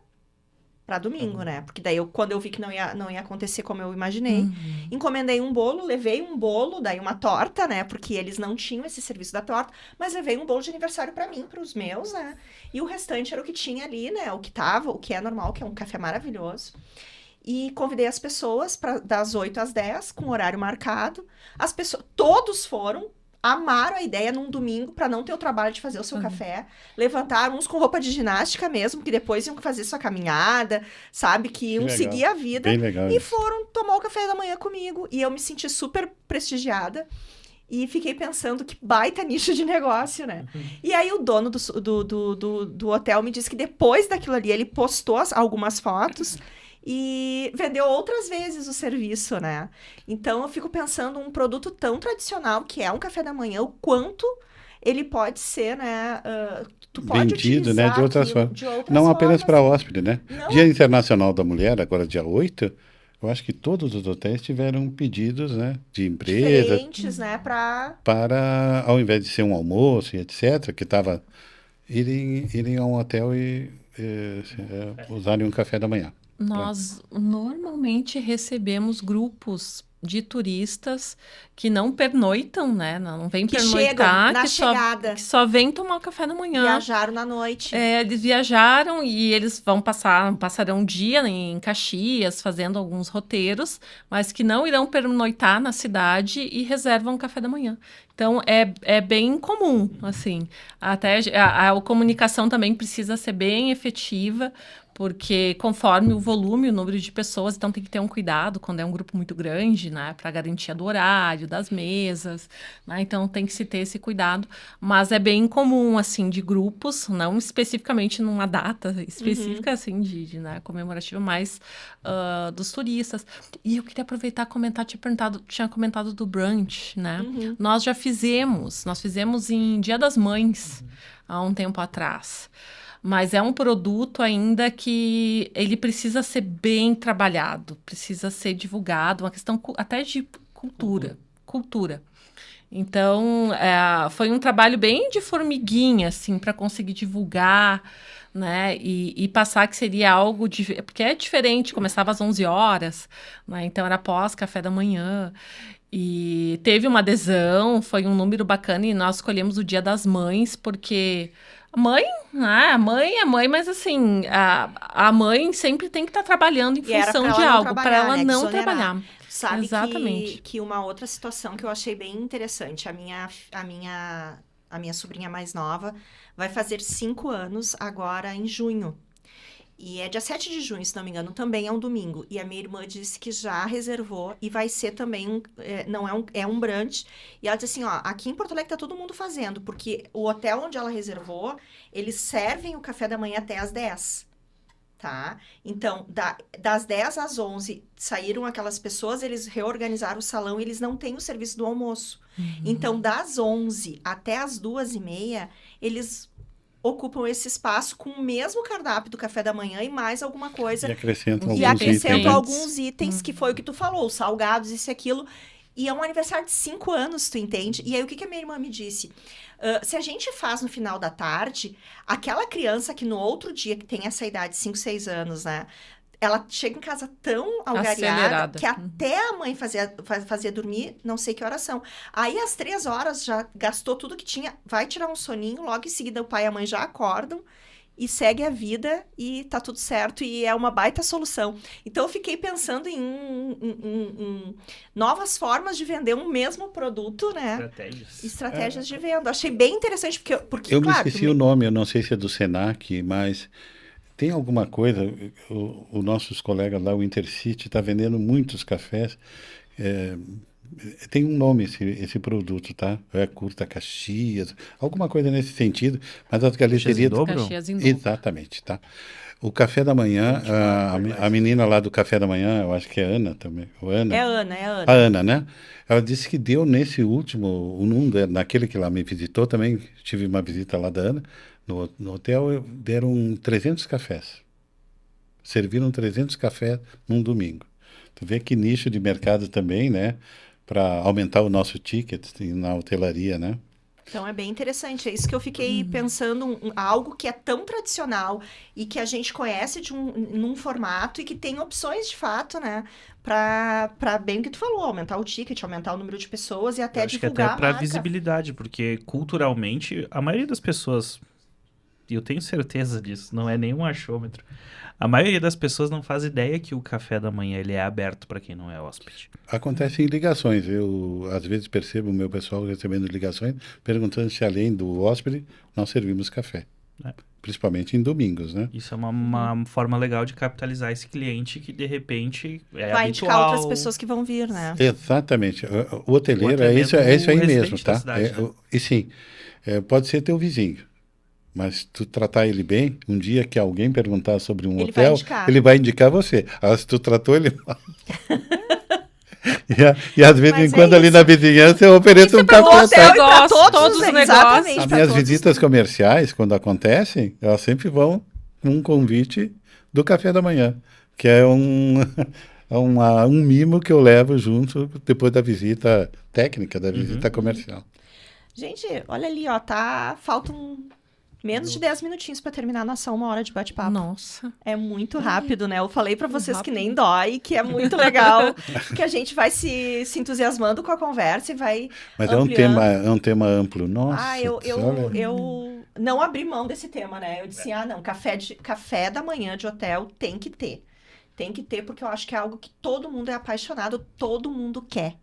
para domingo, né? Porque daí, quando eu vi que não ia acontecer como eu imaginei, encomendei um bolo, levei um bolo, daí uma torta, né? Porque eles não tinham esse serviço da torta, mas levei um bolo de aniversário para mim, para os meus, né? E o restante era o que tinha ali, né? O que é normal, que é um café maravilhoso. E convidei as pessoas das 8 às 10, com horário marcado. As pessoas, todos foram, amaram a ideia num domingo, para não ter o trabalho de fazer o seu café. Levantaram uns com roupa de ginástica mesmo, que depois iam fazer sua caminhada, sabe? Que iam seguir a vida. Bem legal E isso. foram tomar o café da manhã comigo. E eu me senti super prestigiada. E fiquei pensando que baita nicho de negócio, né? E aí o dono do hotel me disse que depois daquilo ali, ele postou algumas fotos e vendeu outras vezes o serviço, né? Então, eu fico pensando um produto tão tradicional, que é um café da manhã, o quanto ele pode ser, né? Tu pode Vendido, né? utilizar De outras aquilo formas. de outras Não apenas formas. para hóspede, né? Não. Dia Internacional da Mulher, agora dia 8, eu acho que todos os hotéis tiveram pedidos, né? De empresa, Diferentes, né? para, ao invés de ser um almoço e etc., que estava irem a um hotel e usarem um café da manhã. Nós normalmente recebemos grupos de turistas que não pernoitam, né? Não vem Que pernoitar, chegam na que chegada. que só vem tomar o café da manhã. Viajaram na noite. Eles viajaram e eles passarão um dia em Caxias, fazendo alguns roteiros, mas que não irão pernoitar na cidade e reservam o café da manhã. Então, é bem comum, assim. Até a comunicação também precisa ser bem efetiva, porque conforme o volume, o número de pessoas, então tem que ter um cuidado quando é um grupo muito grande, né, para garantia do horário, das mesas, né, então tem que se ter esse cuidado, mas é bem comum, assim, de grupos, não especificamente numa data específica, assim, de comemorativa, mas dos turistas. E eu queria aproveitar e comentar, tinha comentado do brunch, né, nós fizemos em Dia das Mães, há um tempo atrás. Mas é um produto ainda que ele precisa ser bem trabalhado, precisa ser divulgado, uma questão até de cultura. Então, foi um trabalho bem de formiguinha, assim, para conseguir divulgar, né, e passar que seria algo, porque é diferente, começava às 11 horas, né, então era pós café da manhã, e teve uma adesão, foi um número bacana, e nós escolhemos o Dia das Mães, porque... a mãe é mãe, mas assim, a mãe sempre tem que estar trabalhando em função de algo, para ela não trabalhar. Sabe Exatamente. que uma outra situação que eu achei bem interessante, a minha sobrinha mais nova vai fazer 5 anos agora em junho. E é dia 7 de junho, se não me engano, também é um domingo. E a minha irmã disse que já reservou e vai ser também é um brunch. E ela disse assim, ó, aqui em Porto Alegre tá todo mundo fazendo, porque o hotel onde ela reservou, eles servem o café da manhã até às 10, tá? Então, das 10 às 11, saíram aquelas pessoas, eles reorganizaram o salão e eles não têm o serviço do almoço. Então, das 11 até as 2h30, eles... ocupam esse espaço com o mesmo cardápio do café da manhã e mais alguma coisa. E acrescentam alguns itens, que foi o que tu falou, os salgados, isso e aquilo. E é um aniversário de 5 anos, tu entende? E aí, o que a minha irmã me disse? Se a gente faz no final da tarde, aquela criança que no outro dia, que tem essa idade, 5, 6 anos, né? Ela chega em casa tão algariada que até a mãe fazia dormir, não sei que horas são. Aí, às 3 horas, já gastou tudo que tinha, vai tirar um soninho, logo em seguida o pai e a mãe já acordam e segue a vida e tá tudo certo. E é uma baita solução. Então, eu fiquei pensando em novas formas de vender um mesmo produto, né? Estratégias de venda. Achei bem interessante, porque eu claro... me esqueci o nome, eu não sei se é do Senac, mas... tem alguma coisa, os nossos colegas lá, o Intercity, está vendendo muitos cafés. Tem um nome esse produto, tá? Curta Caxias, alguma coisa nesse sentido. Mas a galeteria... Caxias em dobro. Exatamente, tá? O café da manhã, a menina lá do café da manhã, eu acho que é Ana também. É Ana. A Ana, né? Ela disse que deu nesse último, naquele que lá me visitou, também tive uma visita lá da Ana. No hotel deram 300 cafés. Serviram 300 cafés num domingo. Tu vê que nicho de mercado também, né? Para aumentar o nosso ticket na hotelaria, né? Então, é bem interessante. É isso que eu fiquei pensando, algo que é tão tradicional e que a gente conhece num formato e que tem opções, de fato, né? Para bem o que tu falou, aumentar o ticket, aumentar o número de pessoas e até divulgar a marca. Até para visibilidade, porque culturalmente, a maioria das pessoas... e eu tenho certeza disso, não é nenhum achômetro. A maioria das pessoas não faz ideia que o café da manhã ele é aberto para quem não é hóspede. Acontecem ligações. Eu, às vezes, percebo o meu pessoal recebendo ligações, perguntando se, além do hóspede, nós servimos café. Principalmente em domingos, né? Isso é uma forma legal de capitalizar esse cliente que, de repente, é vai habitual. indicar outras pessoas que vão vir, né? Exatamente. O hoteleiro é isso aí mesmo, tá? Cidade, né? E sim, pode ser teu vizinho. Mas tu tratar ele bem, um dia que alguém perguntar sobre um hotel, ele vai indicar você. Se tu tratou ele mal. e às vezes, enquanto ali na vizinhança, eu ofereço um café. Para todos os negócios. As minhas visitas comerciais, quando acontecem, elas sempre vão com um convite do café da manhã, que é um mimo que eu levo junto depois da visita técnica, da visita comercial. Gente, olha ali, ó, faltam Menos de 10 minutinhos para terminar a nossa 1 hora de bate-papo. Nossa. É muito rápido, né? Eu falei para vocês que Rápido. nem dói, que é muito legal, que a gente vai se entusiasmando com a conversa e vai Mas ampliando. é um tema amplo. Nossa, olha. Eu não abri mão desse tema, né? Eu disse, não, café da manhã de hotel tem que ter. Tem que ter, porque eu acho que é algo que todo mundo é apaixonado, todo mundo quer.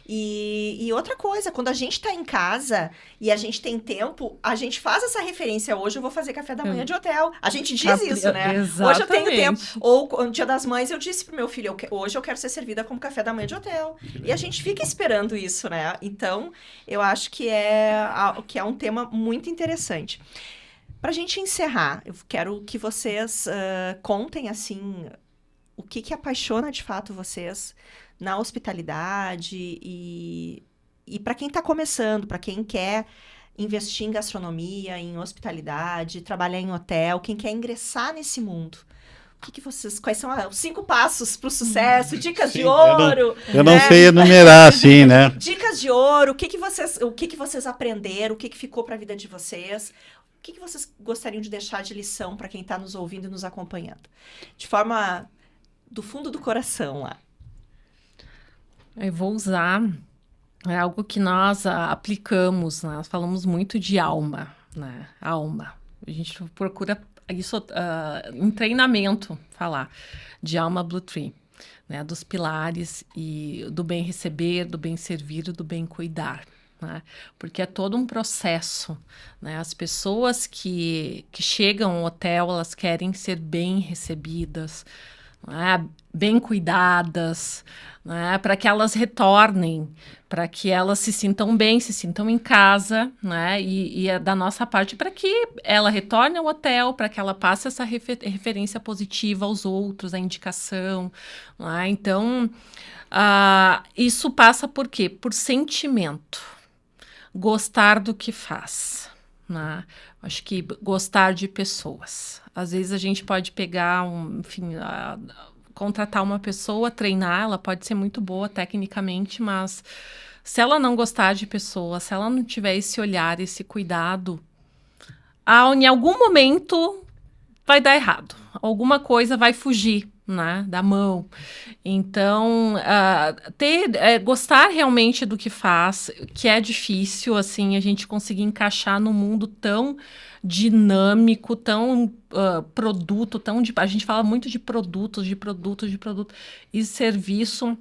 E outra coisa, quando a gente tá em casa e a gente tem tempo, a gente faz essa referência. Hoje eu vou fazer café da manhã de hotel. A gente diz isso, né? Hoje eu tenho tempo. Exatamente. Ou no Dia das Mães eu disse pro meu filho, hoje eu quero ser servida como café da manhã de hotel. E a gente fica esperando isso, né? Então, eu acho que é um tema muito interessante. Pra gente encerrar, eu quero que vocês contem, assim, o que apaixona de fato vocês na hospitalidade e para quem está começando, para quem quer investir em gastronomia, em hospitalidade, trabalhar em hotel, quem quer ingressar nesse mundo. Quais são os 5 passos para o sucesso, dicas de ouro? Eu não sei enumerar, assim, né? Dicas de ouro, o que vocês aprenderam, o que ficou para a vida de vocês? O que vocês gostariam de deixar de lição para quem está nos ouvindo e nos acompanhando? De forma do fundo do coração lá. Eu vou usar algo que nós aplicamos, né? Nós falamos muito de alma, né? Alma. A gente procura isso em treinamento, falar de alma Blue Tree, né? Dos pilares e do bem receber, do bem servir e do bem cuidar. Né? Porque é todo um processo, né? As pessoas que chegam ao hotel, elas querem ser bem recebidas, né? Bem cuidadas, né? Para que elas retornem, para que elas se sintam bem, se sintam em casa, né? E é da nossa parte para que ela retorne ao hotel, para que ela passe essa referência positiva aos outros, a indicação, né? Então, isso passa por quê? Por sentimento. Gostar do que faz, né? Acho que gostar de pessoas. Às vezes a gente pode pegar, contratar uma pessoa, treinar, ela pode ser muito boa tecnicamente, mas se ela não gostar de pessoas, se ela não tiver esse olhar, esse cuidado, em algum momento vai dar errado. Alguma coisa vai fugir, né, da mão. Então, gostar realmente do que faz, que é difícil, assim, a gente conseguir encaixar num mundo tão dinâmico, tão produto, a gente fala muito de produtos, e serviço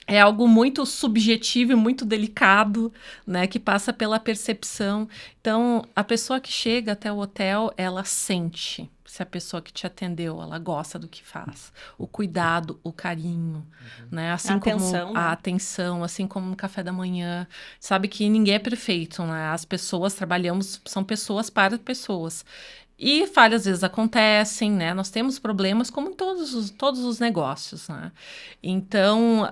é algo muito subjetivo e muito delicado, né, que passa pela percepção. Então, a pessoa que chega até o hotel, ela sente se a pessoa que te atendeu, ela gosta do que faz. O cuidado, o carinho, né? Assim como a atenção, assim como no café da manhã. Sabe que ninguém é perfeito, né? As pessoas são pessoas para pessoas. E falhas às vezes acontecem, né? Nós temos problemas como em todos os negócios, né? Então,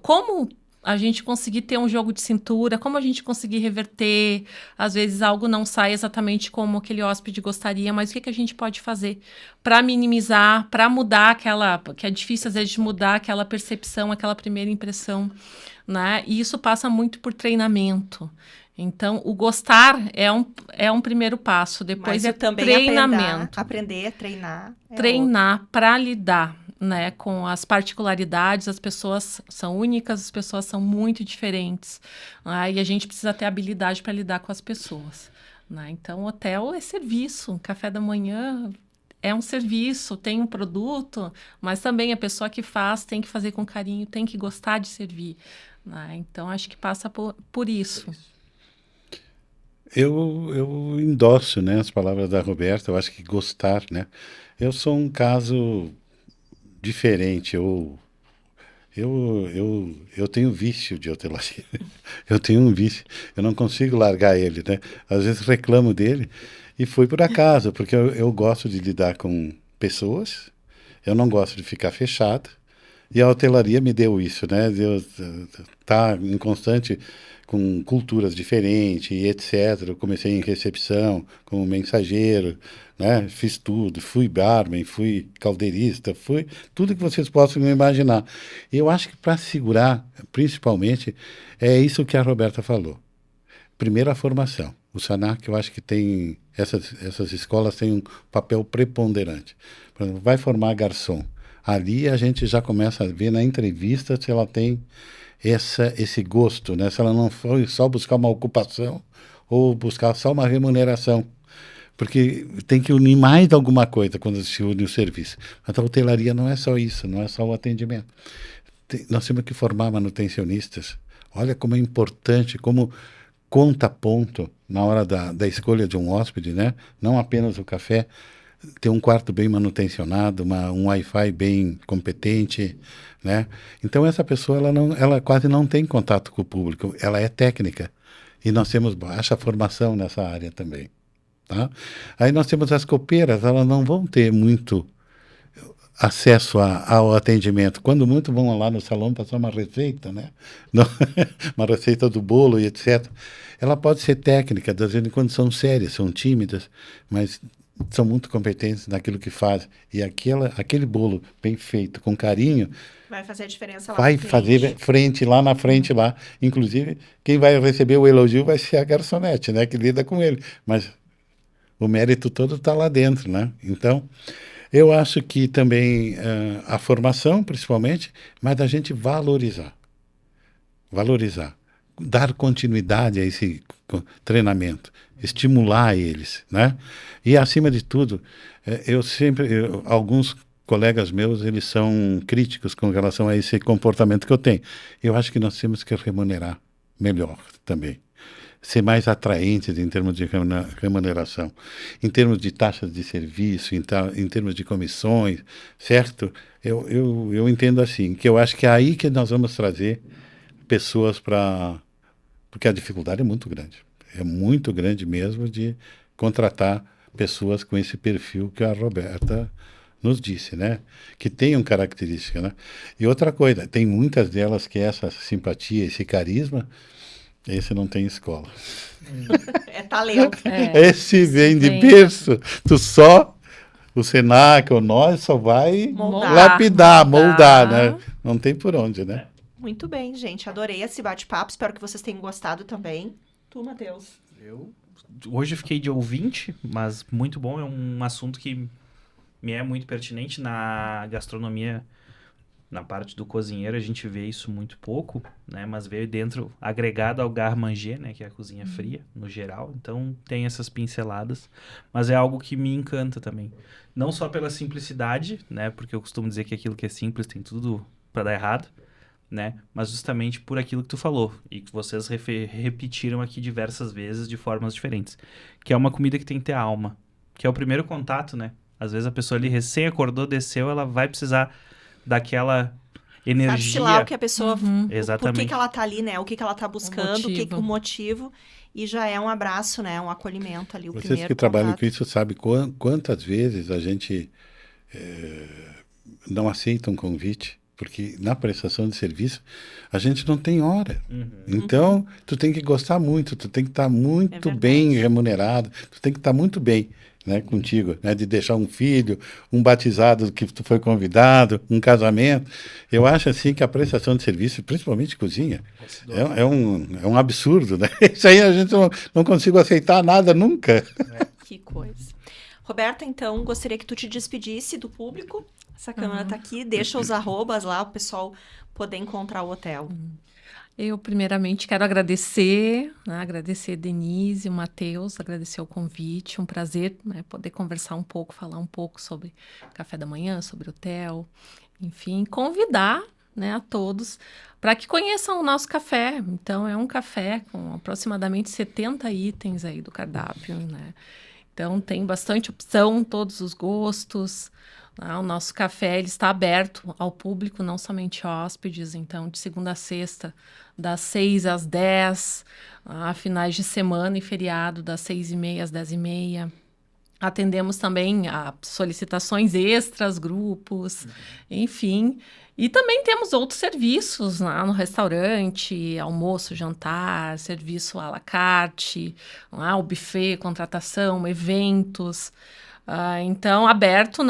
como a gente conseguir ter um jogo de cintura, como a gente conseguir reverter, às vezes algo não sai exatamente como aquele hóspede gostaria, mas o que a gente pode fazer para minimizar, para mudar que é difícil às vezes de mudar aquela percepção, aquela primeira impressão, né? E isso passa muito por treinamento. Então, o gostar é um primeiro passo, depois é treinamento. Aprender, treinar. Treinar para lidar, né, com as particularidades, as pessoas são únicas, as pessoas são muito diferentes, né, e a gente precisa ter habilidade para lidar com as pessoas. Né? Então, hotel é serviço, café da manhã é um serviço, tem um produto, mas também a pessoa que faz tem que fazer com carinho, tem que gostar de servir. Né? Então, acho que passa por isso. Eu endosso, né, as palavras da Roberta, eu acho que gostar, né? Eu sou um caso diferente, eu tenho vício de hotelaria, eu tenho um vício, eu não consigo largar ele, né? Às vezes reclamo dele e foi por acaso, porque eu gosto de lidar com pessoas, eu não gosto de ficar fechado, e a hotelaria me deu isso, né? Tá em constante com culturas diferentes e etc. Eu comecei em recepção, como mensageiro, né? Fiz tudo, fui barman, fui caldeirista, fui tudo que vocês possam imaginar. E eu acho que para segurar, principalmente, é isso que a Roberta falou. primeiro a formação. O Senac, eu acho que tem, essas escolas têm um papel preponderante. Por exemplo, vai formar garçom. Ali a gente já começa a ver na entrevista se ela tem esse gosto, né? Se ela não foi só buscar uma ocupação ou buscar só uma remuneração. Porque tem que unir mais alguma coisa quando se une o serviço. Mas a hotelaria não é só isso, não é só o atendimento. Nós temos que formar manutencionistas. Olha como é importante, como conta ponto na hora da escolha de um hóspede, né? Não apenas o café, ter um quarto bem manutencionado, um Wi-Fi bem competente, né? Então essa pessoa ela quase não tem contato com o público, ela é técnica e nós temos baixa formação nessa área também, tá? Aí nós temos as copeiras, elas não vão ter muito acesso ao atendimento. Quando muito vão lá no salão passar uma receita, né? Uma receita do bolo e etc. Ela pode ser técnica, das vezes em quando são sérias, são tímidas, mas são muito competentes naquilo que fazem. E aquele bolo bem feito, com carinho, Vai fazer a diferença lá vai pro fazer cliente. frente lá na frente lá. Inclusive, quem vai receber o elogio vai ser a garçonete, né? Que lida com ele. Mas o mérito todo está lá dentro, né? Então, eu acho que também a formação, principalmente, mas a gente valorizar, dar continuidade a esse treinamento, estimular eles, né? E, acima de tudo, alguns colegas meus, eles são críticos com relação a esse comportamento que eu tenho. Eu acho que nós temos que remunerar melhor também. Ser mais atraentes em termos de remuneração, em termos de taxas de serviço, em termos de comissões, certo? Eu entendo assim, que eu acho que é aí que nós vamos trazer pessoas para... Porque a dificuldade é muito grande mesmo de contratar pessoas com esse perfil que a Roberta nos disse, né? Que tenham características, né? E outra coisa, tem muitas delas que essa simpatia, esse carisma, esse não tem escola. É talento. Esse vem de berço. O Senac ou nós só vai lapidar, moldar, né? Não tem por onde, né? Muito bem, gente. Adorei esse bate-papo. Espero que vocês tenham gostado também. Tu, Matheus? Hoje eu fiquei de ouvinte, mas muito bom. É um assunto que me é muito pertinente na gastronomia. Na parte do cozinheiro, a gente vê isso muito pouco, né? Mas veio dentro, agregado ao garde-manger, né? Que é a cozinha fria, no geral. Então, tem essas pinceladas. Mas é algo que me encanta também. Não só pela simplicidade, né? Porque eu costumo dizer que aquilo que é simples tem tudo para dar errado, né? Mas justamente por aquilo que tu falou. E que vocês repetiram aqui diversas vezes de formas diferentes. Que é uma comida que tem que ter alma. Que é o primeiro contato, né? Às vezes a pessoa ali recém acordou, desceu, ela vai precisar daquela energia. Sabe-se lá o que a pessoa... Exatamente. Por que ela tá ali, né? O que ela tá buscando, o motivo. E já é um abraço, né? Um acolhimento ali, o Vocês primeiro que trabalham contato. com isso sabem quantas vezes a gente não aceita um convite, porque na prestação de serviço a gente não tem hora. Então, tu tem que gostar muito, tu tem que estar muito bem remunerado, tu tem que estar muito bem, né, contigo, né, de deixar um filho, um batizado que tu foi convidado, um casamento. Eu acho assim que a prestação de serviço, principalmente cozinha, é um absurdo, né? Isso aí a gente não consigo aceitar nada nunca. Que coisa. Roberta, então, gostaria que tu te despedisse do público. Essa câmera tá aqui, deixa os arrobas lá, o pessoal poder encontrar o hotel. Eu, primeiramente, quero agradecer, né, agradecer Denise, o Matheus, agradecer o convite, um prazer, né, poder conversar um pouco, falar um pouco sobre café da manhã, sobre hotel, enfim, convidar, né, a todos para que conheçam o nosso café. Então, é um café com aproximadamente 70 itens aí do cardápio, né? Então, tem bastante opção, todos os gostos. O nosso café ele está aberto ao público, não somente hóspedes. Então, de segunda a sexta, das 6 às 10, a finais de semana e feriado, das 6h30 às 10h30. Atendemos também a solicitações extras, grupos, enfim. E também temos outros serviços lá no restaurante, almoço, jantar, serviço à la carte, lá, o buffet, contratação, eventos. Então, aberto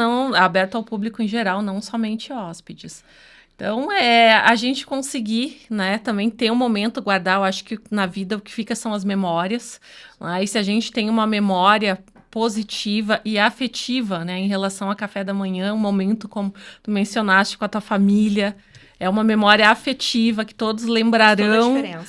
ao público em geral, não somente hóspedes. Então, a gente conseguir, né, também ter um momento, guardar, eu acho que na vida o que fica são as memórias, né? E se a gente tem uma memória positiva e afetiva, né, em relação ao café da manhã, um momento como tu mencionaste com a tua família, é uma memória afetiva que todos lembrarão, né,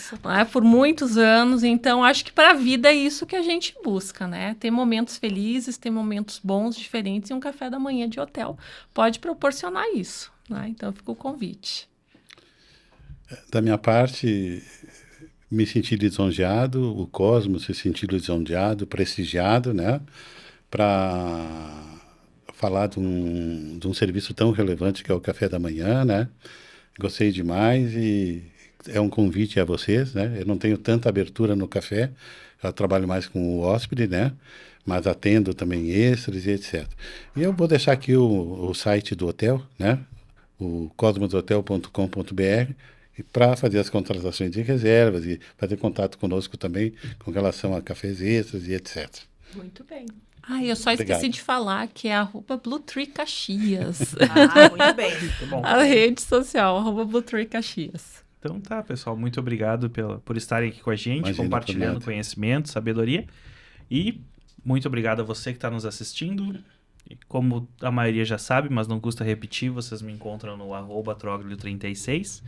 por muitos anos. Então, acho que para a vida é isso que a gente busca, né? Ter momentos felizes, ter momentos bons, diferentes, e um café da manhã de hotel pode proporcionar isso, né? Então, fica o convite. Da minha parte, me senti lisonjeado, o Cosmos se sentiu lisonjeado, prestigiado, né? Para falar de um serviço tão relevante que é o café da manhã, né? Gostei demais e é um convite a vocês, né? Eu não tenho tanta abertura no café, eu trabalho mais com o hóspede, né? Mas atendo também extras e etc. E eu vou deixar aqui o site do hotel, né? O cosmoshotel.com.br, para fazer as contratações de reservas e fazer contato conosco também com relação a cafés extras e etc. Muito bem. Eu só esqueci de falar que é @Bluetree Caxias. Muito bem. Muito bom. A rede social, @Bluetree Caxias. Então tá, pessoal, muito obrigado por estarem aqui com a gente, Imagina, compartilhando conhecimento, sabedoria. E muito obrigado a você que está nos assistindo. E como a maioria já sabe, mas não custa repetir, vocês me encontram no @Troglio36,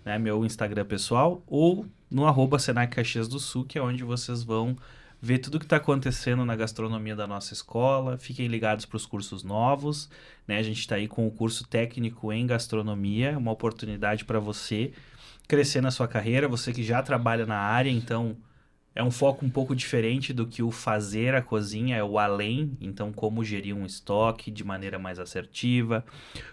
né, meu Instagram pessoal, ou no @Senac Caxias do Sul, que é onde vocês vão ver tudo que está acontecendo na gastronomia da nossa escola. Fiquem ligados para os cursos novos, né? A gente está aí com o curso técnico em gastronomia, uma oportunidade para você crescer na sua carreira, você que já trabalha na área, então é um foco um pouco diferente do que o fazer a cozinha, é o além, então como gerir um estoque de maneira mais assertiva,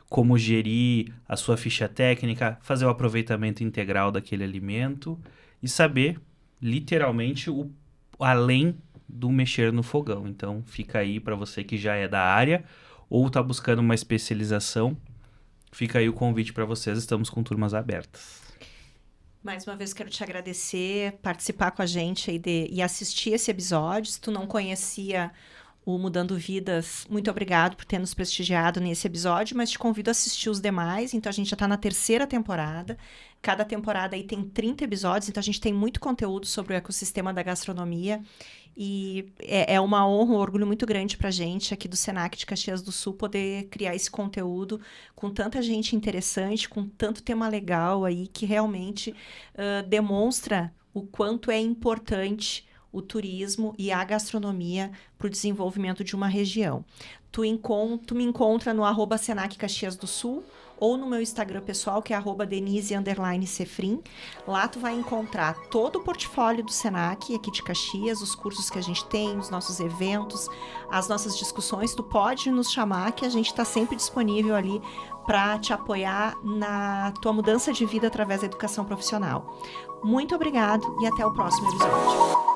como gerir a sua ficha técnica, fazer o aproveitamento integral daquele alimento e saber literalmente o além do mexer no fogão. Então fica aí para você que já é da área ou está buscando uma especialização, fica aí o convite para vocês, estamos com turmas abertas. Mais uma vez quero te agradecer, participar com a gente aí e assistir esse episódio. Se tu não conhecia o Mudando Vidas, muito obrigado por ter nos prestigiado nesse episódio, mas te convido a assistir os demais. Então a gente já está na 3ª temporada. Cada temporada aí tem 30 episódios, então a gente tem muito conteúdo sobre o ecossistema da gastronomia. E é uma honra, um orgulho muito grande para a gente aqui do Senac de Caxias do Sul poder criar esse conteúdo com tanta gente interessante, com tanto tema legal aí que realmente demonstra o quanto é importante o turismo e a gastronomia para o desenvolvimento de uma região. Tu me encontra no @Senac Caxias do Sul ou no meu Instagram pessoal, que é @Denise_Cefrim. Lá tu vai encontrar todo o portfólio do Senac aqui de Caxias, os cursos que a gente tem, os nossos eventos, as nossas discussões. Tu pode nos chamar, que a gente está sempre disponível ali para te apoiar na tua mudança de vida através da educação profissional. Muito obrigado e até o próximo episódio.